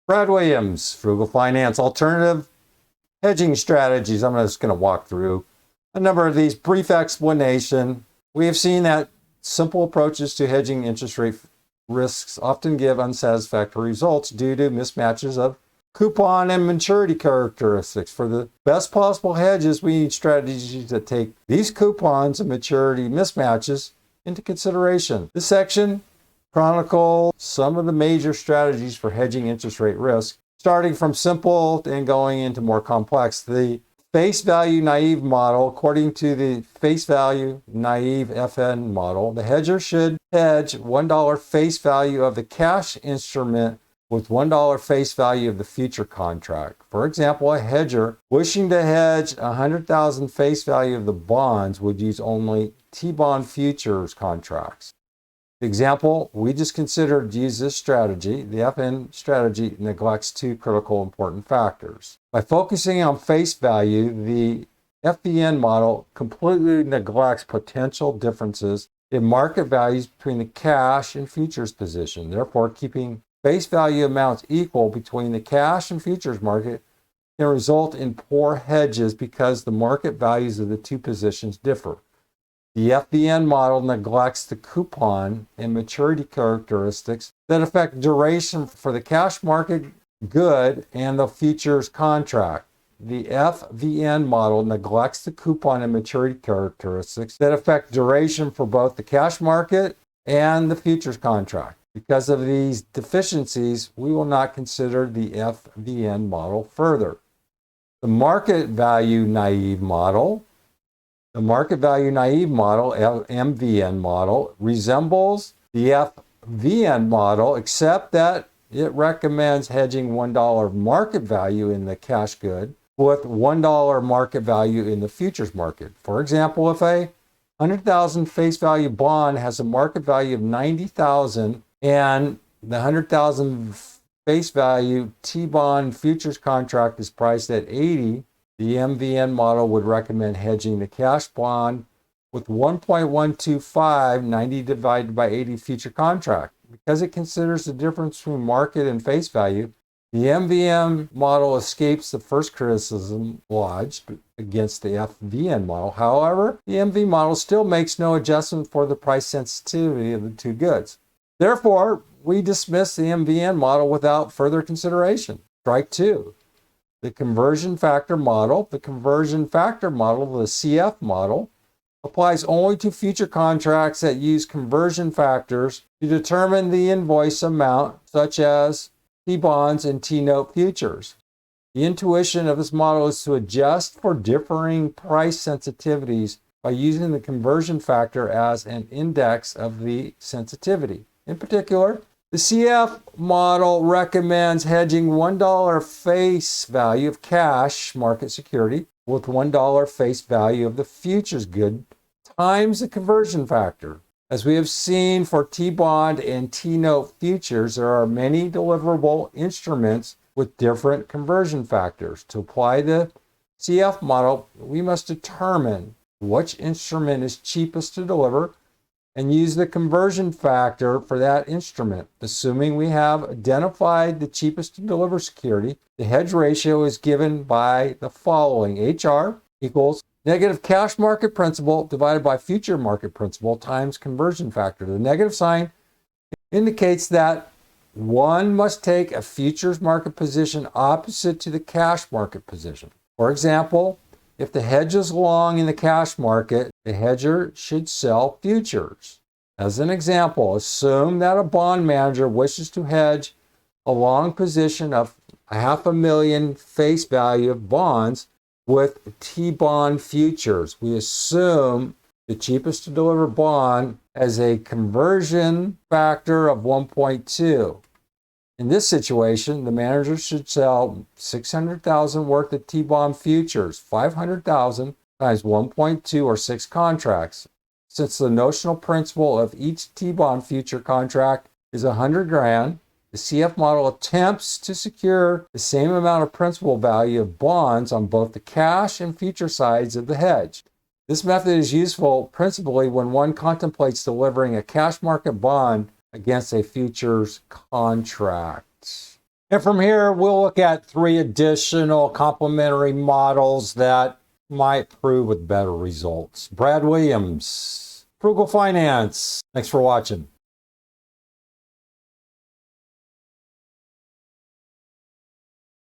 Brad Williams, Frugal Finance, Alternative Hedging Strategies. I'm just going to walk through a number of these. Brief explanation. We have seen that simple approaches to hedging interest rate risks often give unsatisfactory results due to mismatches of coupon and maturity characteristics. For the best possible hedges, we need strategies that take these coupons and maturity mismatches into consideration. This section chronicles some of the major strategies for hedging interest rate risk, starting from simple and going into more complex. The Face Value Naïve Model. According to the Face Value Naïve FN model, the hedger should hedge $1 face value of the cash instrument with $1 face value of the future contract. For example, a hedger wishing to hedge 100,000 face value of the bonds would use only T-bond futures contracts. The example we just considered use this strategy. The FN strategy neglects two critical important factors. By focusing on face value, the FVN model completely neglects potential differences in market values between the cash and futures position. Therefore, keeping face value amounts equal between the cash and futures market can result in poor hedges because the market values of the two positions differ. The FVN model neglects the coupon and maturity characteristics that affect duration for the cash market good and the futures contract. The FVN model neglects the coupon and maturity characteristics that affect duration for both the cash market and the futures contract. Because of these deficiencies, we will not consider the FVN model further. The Market Value Naïve Model. The Market Value Naïve Model, MVN model, resembles the FVN model, except that it recommends hedging $1 market value in the cash good with $1 market value in the futures market. For example, if a 100,000 face value bond has a market value of 90,000 and the 100,000 face value T-bond futures contract is priced at 80, the MVN model would recommend hedging the cash bond with 1.125 90 divided by 80 future contract. Because it considers the difference between market and face value, the MVN model escapes the first criticism lodged against the FVN model. However, the MV model still makes no adjustment for the price sensitivity of the two goods. Therefore, we dismiss the MVN model without further consideration. Strike two. The conversion factor model. The conversion factor model, the CF model, applies only to future contracts that use conversion factors to determine the invoice amount, such as T-bonds and T-note futures. The intuition of this model is to adjust for differing price sensitivities by using the conversion factor as an index of the sensitivity. In particular, the CF model recommends hedging $1 face value of cash market security with $1 face value of the futures good times the conversion factor. As we have seen for T-bond and T-note futures, there are many deliverable instruments with different conversion factors. To apply the CF model, we must determine which instrument is cheapest to deliver and use the conversion factor for that instrument. Assuming we have identified the cheapest to deliver security, the hedge ratio is given by the following. HR equals negative cash market principal divided by future market principal times conversion factor. The negative sign indicates that one must take a futures market position opposite to the cash market position. For example, if the hedge is long in the cash market, the hedger should sell futures. As an example, assume that a bond manager wishes to hedge a long position of 500,000 face value of bonds with T-bond futures. We assume the cheapest to deliver bond has a conversion factor of 1.2. In this situation, the manager should sell 600,000 worth of T-bond futures, 500,000 times 1.2 or 6 contracts. Since the notional principal of each T-bond future contract is 100 grand, the CF model attempts to secure the same amount of principal value of bonds on both the cash and future sides of the hedge. This method is useful principally when one contemplates delivering a cash market bond against a futures contract. And from here, we'll look at 3 additional complementary models that might prove with better results. Brad Williams, Frugal Finance. Thanks for watching.